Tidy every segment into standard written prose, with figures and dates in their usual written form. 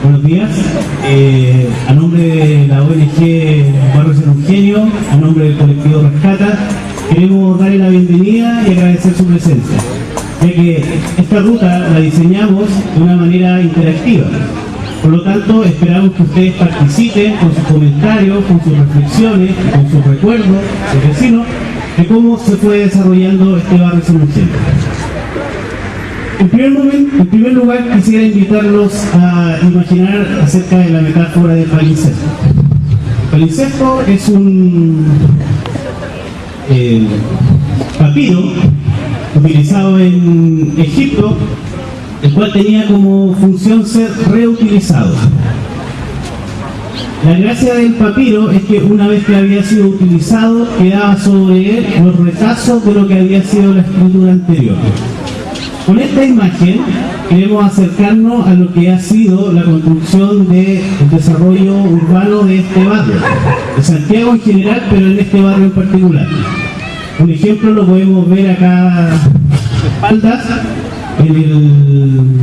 Buenos días. A nombre de la ONG Barrio San Eugenio, a nombre del colectivo Rescata, queremos darle la bienvenida y agradecer su presencia, ya que esta ruta la diseñamos de una manera interactiva. Por lo tanto, esperamos que ustedes participen con sus comentarios, con sus reflexiones, con sus recuerdos de vecinos, de cómo se fue desarrollando este barrio San Eugenio. En primer lugar, quisiera invitarlos a imaginar acerca de la metáfora de palincesto. Palincesto es un papiro utilizado en Egipto, el cual tenía como función ser reutilizado. La gracia del papiro es que una vez que había sido utilizado, quedaba sobre él los retazos de lo que había sido la escritura anterior. Con esta imagen queremos acercarnos a lo que ha sido la construcción del desarrollo urbano de este barrio, de Santiago en general, pero en este barrio en particular. Un ejemplo lo podemos ver acá a espaldas, en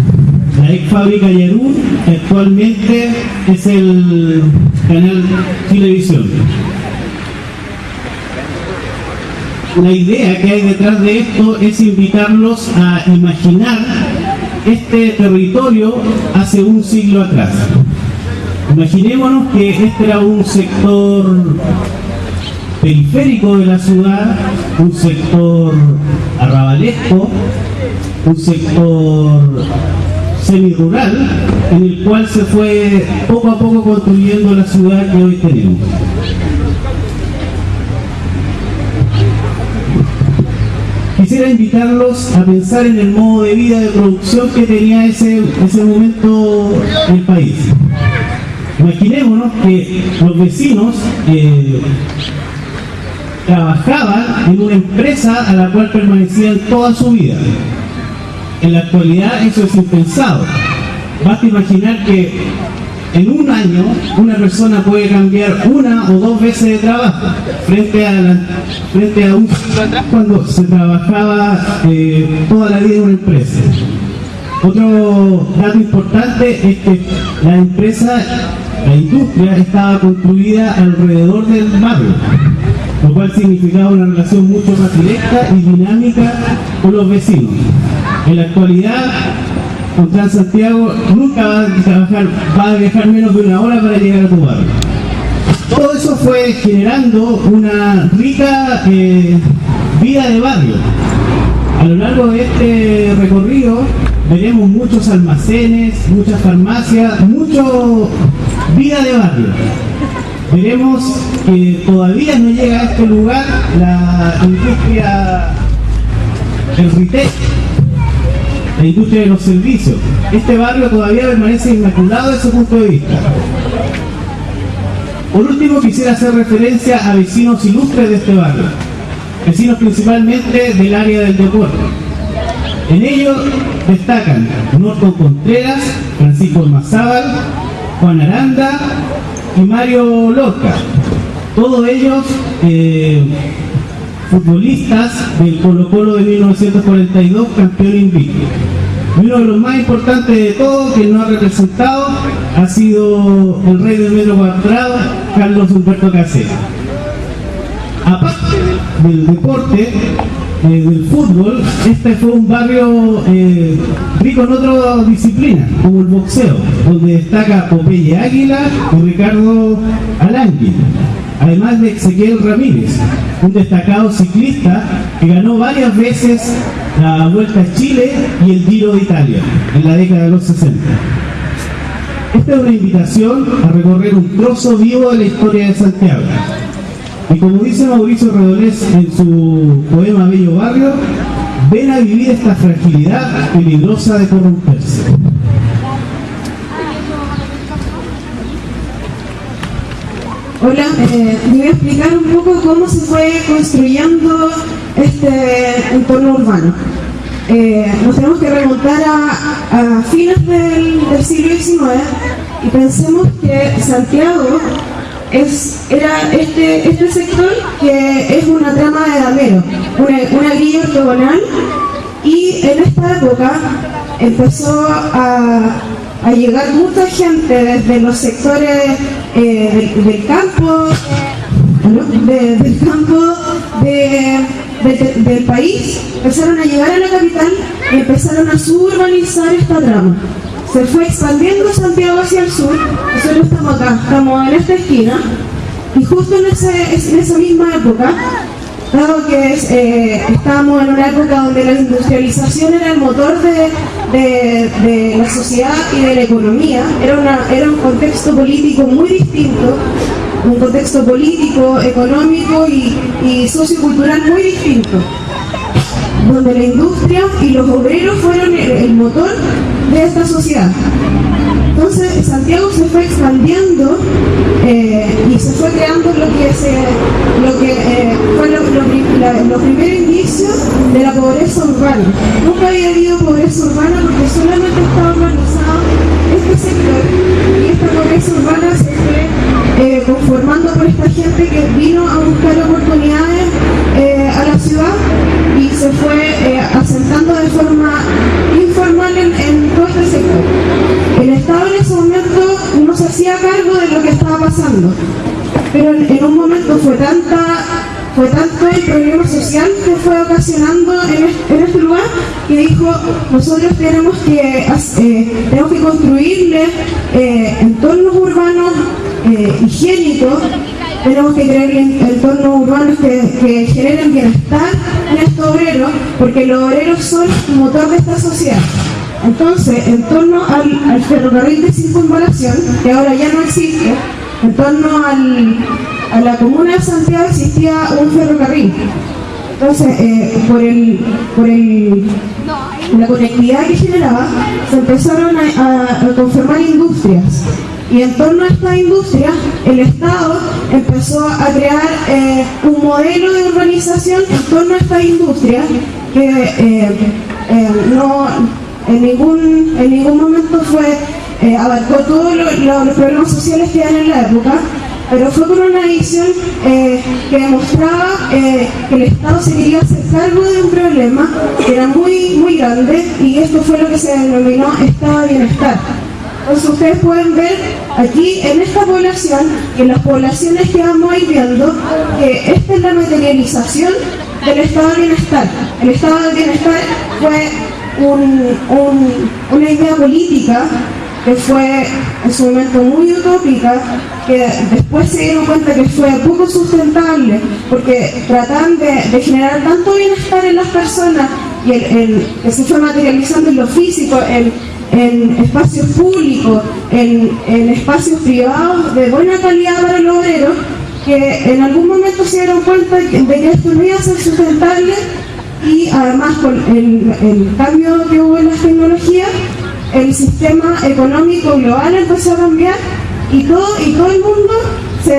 la ex fábrica Yarún, que actualmente es el canal Televisión. La idea que hay detrás de esto es invitarlos a imaginar este territorio hace un siglo atrás. Imaginémonos que este era un sector periférico de la ciudad, un sector arrabalesco, un sector semirural, en el cual se fue poco a poco construyendo la ciudad que hoy tenemos. Quisiera invitarlos a pensar en el modo de vida de producción que tenía ese momento el país. Imaginémonos que los vecinos trabajaban en una empresa a la cual permanecían toda su vida. En la actualidad eso es impensado. Basta imaginar que en un año una persona puede cambiar una o dos veces de trabajo frente a un siglo atrás, cuando se trabajaba toda la vida en una empresa. Otro dato importante es que la industria estaba construida alrededor del barrio, lo cual significaba una relación mucho más directa y dinámica con los vecinos. En la actualidad, con Transantiago nunca va a viajar menos de una hora para llegar a tu barrio. Todo eso fue generando una rica vida de barrio. A lo largo de este recorrido veremos muchos almacenes, muchas farmacias, mucho vida de barrio. Veremos que todavía no llega a este lugar la industria del retail, la industria de los servicios. Este barrio todavía permanece inmaculado desde ese punto de vista. Por último, quisiera hacer referencia a vecinos ilustres de este barrio, vecinos principalmente del área del deporte. En ellos destacan Norton Contreras, Francisco Ormazábal, Juan Aranda y Mario Lorca, todos ellos futbolistas del Colo-Colo de 1942, campeón invicto. Y uno de los más importantes de todos, que nos ha representado, ha sido el rey del metro cuadrado, Carlos Humberto Casero. Aparte del deporte, del fútbol, este fue un barrio rico en otras disciplinas, como el boxeo, donde destaca Popeye Águila y Ricardo Alangui, además de Ezequiel Ramírez, un destacado ciclista que ganó varias veces la Vuelta a Chile y el Giro de Italia en la década de los 60. Esta es una invitación a recorrer un trozo vivo de la historia de Santiago. Y como dice Mauricio Redolés en su poema Bello Barrio, ven a vivir esta fragilidad peligrosa de corromperse. Hola, les voy a explicar un poco cómo se fue construyendo este entorno urbano. Nos tenemos que remontar a fines del siglo XIX y pensemos que Santiago era este sector que es una trama de damero, una grilla ortogonal, y en esta época empezó a a llegar mucha gente desde los sectores del campo, del país, empezaron a llegar a la capital y empezaron a suburbanizar esta trama. Se fue expandiendo Santiago hacia el sur. Nosotros estamos acá, estamos en esta esquina, y justo en esa misma época, dado que estábamos en una época donde la industrialización era el motor de la sociedad y de la economía, era un contexto político muy distinto, un contexto político, económico y sociocultural muy distinto, donde la industria y los obreros fueron el motor de esta sociedad. Entonces Santiago se fue expandiendo y se fue creando lo que fue los primeros indicios de la pobreza urbana. Nunca había habido pobreza urbana porque solamente estaba organizado este sector, y esta pobreza urbana se fue conformando por esta gente que vino a buscar oportunidades a la ciudad y se fue asentando de forma informal en todo este sector. El Estado en ese momento no se hacía cargo de lo que estaba pasando, pero en un momento fue tanto el problema social que fue ocasionando en este lugar, que dijo: nosotros tenemos que construirle entornos urbanos higiénicos, tenemos que crear entornos urbanos que generen bienestar en estos obreros, porque los obreros son el motor de esta sociedad. Entonces, en torno al ferrocarril de circunvalación, que ahora ya no existe, en torno a la comuna de Santiago existía un ferrocarril. Entonces, por la conectividad que generaba, se empezaron a conformar industrias. Y en torno a estas industrias, el Estado empezó a crear un modelo de urbanización en torno a estas industrias que en ningún momento abarcó todos los problemas sociales que eran en la época, pero fue con una visión que demostraba que el Estado se quería hacer cargo de un problema que era muy, muy grande, y esto fue lo que se denominó estado de bienestar. Entonces ustedes pueden ver aquí en esta población y en las poblaciones que vamos a ir viendo que esta es la materialización del estado de bienestar. El estado de bienestar fue una idea política que fue en su momento muy utópica, que después se dieron cuenta que fue poco sustentable, porque trataban de generar tanto bienestar en las personas y que se fue materializando en lo físico, en espacios públicos, en espacios privados de buena calidad para los obreros, que en algún momento se dieron cuenta de que esto no iba a ser sustentable. Y además, con el cambio que hubo en las tecnologías, el sistema económico global empezó a cambiar y todo el mundo se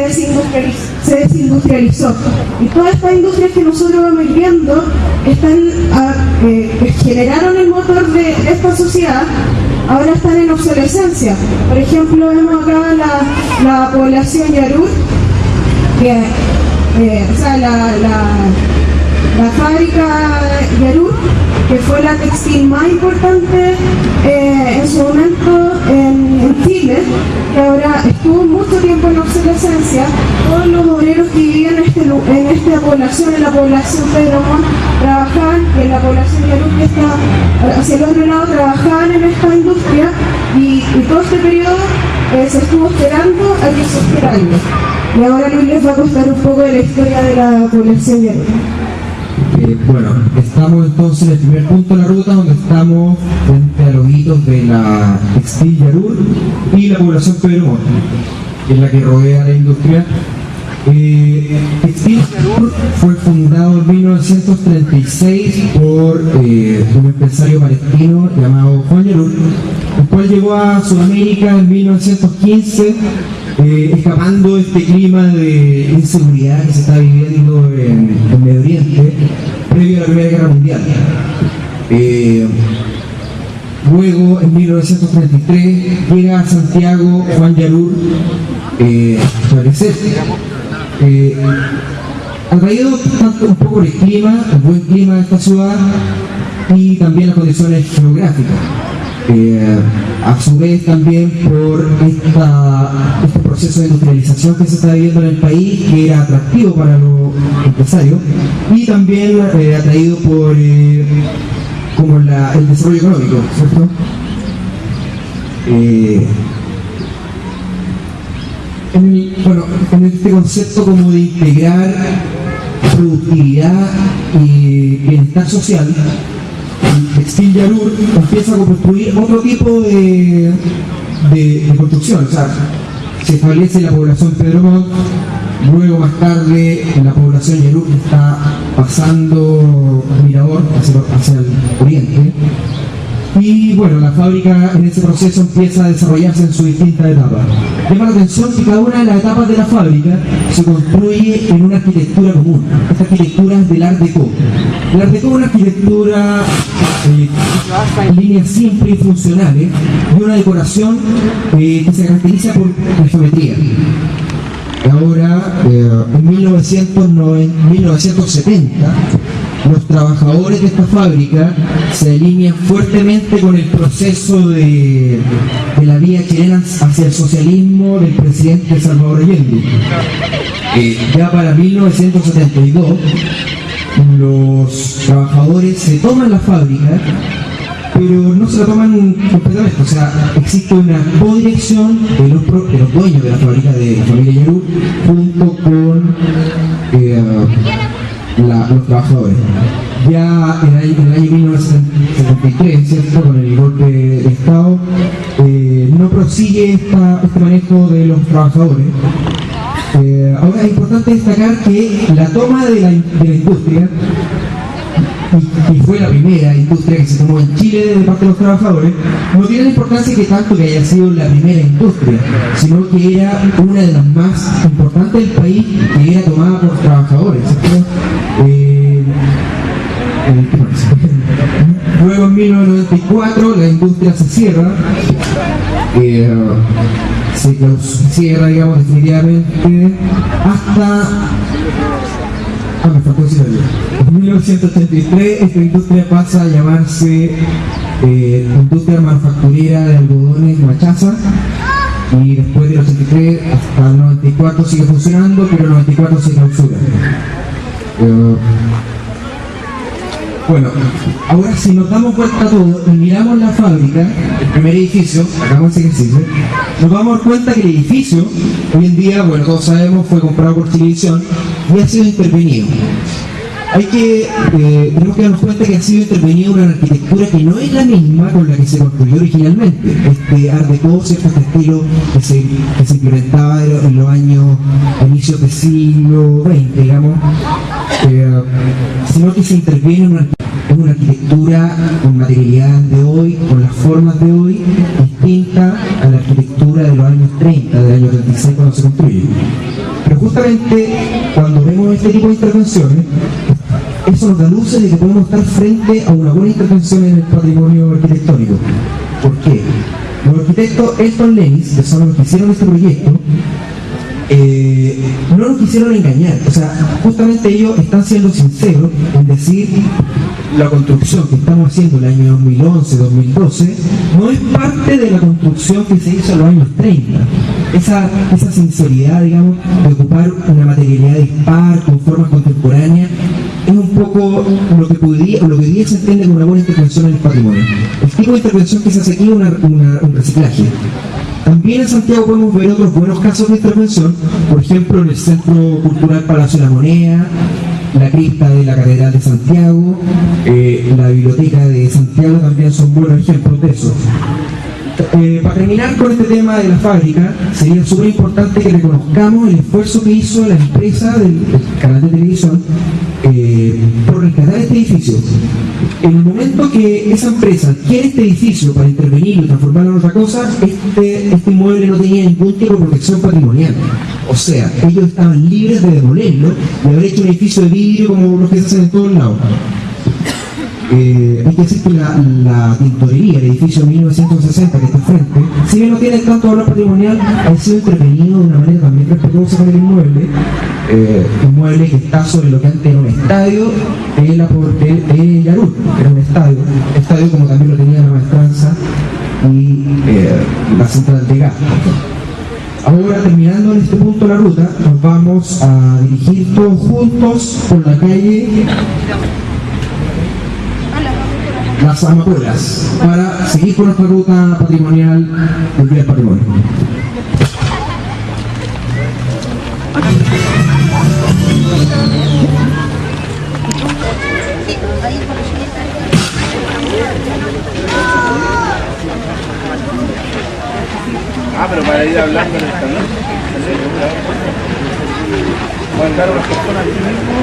desindustrializó. Y todas estas industrias que nosotros vamos viendo que generaron el motor de esta sociedad, ahora están en obsolescencia. Por ejemplo, vemos acá la población Yarur, la fábrica Yarur, que fue la textil más importante en su momento en Chile, que ahora estuvo mucho tiempo en obsolescencia. Todos los obreros que vivían en esta población, en la población Pedro Montt, trabajaban, y en la población Yarur que está hacia el otro lado, trabajaban en esta industria, y todo este periodo se estuvo esperando a que surgiera algo. Y ahora Luis les va a contar un poco de la historia de la población Yarur. Bueno, estamos entonces en el primer punto de la ruta, donde estamos frente a los hitos de la textil Yarur y la población Pedro Montt, que es la que rodea la industria. Textil Yarur fue fundado en 1936 por un empresario palestino llamado Juan Yarur, el cual llegó a Sudamérica en 1915, escapando de este clima de inseguridad que se está viviendo en Medio Oriente previo a la Primera Guerra Mundial. Luego, en 1933, llega a Santiago Juan Yarur a establecerse. Atraído tanto un poco el clima, el buen clima de esta ciudad, y también las condiciones geográficas. A su vez también por este proceso de industrialización que se está viviendo en el país, que era atractivo para los empresarios, y también atraído por como el desarrollo económico, ¿cierto? En este concepto como de integrar productividad y bienestar social, Textil Yarur empieza a construir otro tipo de construcción. O sea, se establece la población Pedro Montt, luego más tarde la población Yarur está pasando Mirador hacia el oriente. Y bueno, la fábrica en ese proceso empieza a desarrollarse en sus distintas etapas. Llama la atención que cada una de las etapas de la fábrica se construye en una arquitectura común. Esta arquitectura es del Art Deco. El Art Deco es una arquitectura en líneas simples y funcionales y una decoración que se caracteriza por la geometría. Ahora, en 1970, los trabajadores de esta fábrica se alinean fuertemente con el proceso de la vía chilena hacia el socialismo del presidente Salvador Allende. Ya para 1972, los trabajadores se toman la fábrica, pero no se la toman completamente. O sea, existe una codirección de los dueños de la fábrica, de la familia Yarur, junto con los trabajadores. Ya en el año 1973, ¿cierto?, con el golpe de Estado, no prosigue este manejo de los trabajadores. Ahora es importante destacar que la toma de la industria, y fue la primera industria que se tomó en Chile de parte de los trabajadores, no tiene la importancia que tanto que haya sido la primera industria, sino que era una de las más importantes del país, que era tomada por trabajadores, ¿cierto? Luego en 1994 la industria se cierra, se cierra, digamos, definitivamente hasta... me faltó decir algo. En 1983 esta industria pasa a llamarse Industria Manufacturera de Algodones Machaza, y después del 83 hasta el 94 sigue funcionando, pero el 94 se clausura. Bueno, ahora si nos damos vuelta a todo y miramos la fábrica, el primer edificio, hagamos ese ejercicio, nos vamos a dar cuenta que el edificio, hoy en día, bueno, todos sabemos, fue comprado por Chilevisión y ha sido intervenido. Tenemos que darnos cuenta que ha sido intervenido una arquitectura que no es la misma con la que se construyó originalmente. Este Art Deco, este estilo que se implementaba en los años inicios del siglo XX, digamos, sino que se interviene en una arquitectura con materialidades de hoy, con las formas de hoy, distinta a la arquitectura de los años 30, del año 36 cuando se construye. Pero justamente cuando vemos este tipo de intervenciones, eso nos da luces de que podemos estar frente a una buena intervención en el patrimonio arquitectónico. ¿Por qué? Los arquitectos Elton Lenis, que son los que hicieron este proyecto, no nos quisieron engañar. O sea, justamente ellos están siendo sinceros en decir: la construcción que estamos haciendo en el año 2011-2012 no es parte de la construcción que se hizo en los años 30. Esa sinceridad, digamos, de ocupar una materialidad dispar con formas contemporáneas, es un poco lo que hoy día se entiende como una buena intervención en el patrimonio. El tipo de intervención que se hace aquí es un reciclaje. También en Santiago podemos ver otros buenos casos de intervención, por ejemplo en el Centro Cultural Palacio de la Moneda, la cripta de la Catedral de Santiago, la Biblioteca de Santiago también son buenos ejemplos de eso. Para terminar con este tema de la fábrica, sería súper importante que reconozcamos el esfuerzo que hizo la empresa del canal de televisión por rescatar este edificio. En el momento que esa empresa adquiere este edificio para intervenir y transformarlo en otra cosa, este inmueble no tenía ningún tipo de protección patrimonial. O sea, ellos estaban libres de demolerlo y haber hecho un edificio de vidrio como los que se hacen en todos lados. Hay que decir que la tintorería, el edificio 1960 que está al frente, si bien no tienen tanto valor patrimonial, han sido entretenidos de una manera también respetuosa con el inmueble. Inmueble que está sobre lo que antes era un estadio de Yarur, que era un estadio como también lo tenía la maestranza y la central de gas. Ahora, terminando en este punto la ruta, nos vamos a dirigir todos juntos por la calle Las Amapolas para seguir con nuestra ruta patrimonial del Día del Patrimonio. Pero para ir hablando en esta noche, mandar a las personas aquí mismo.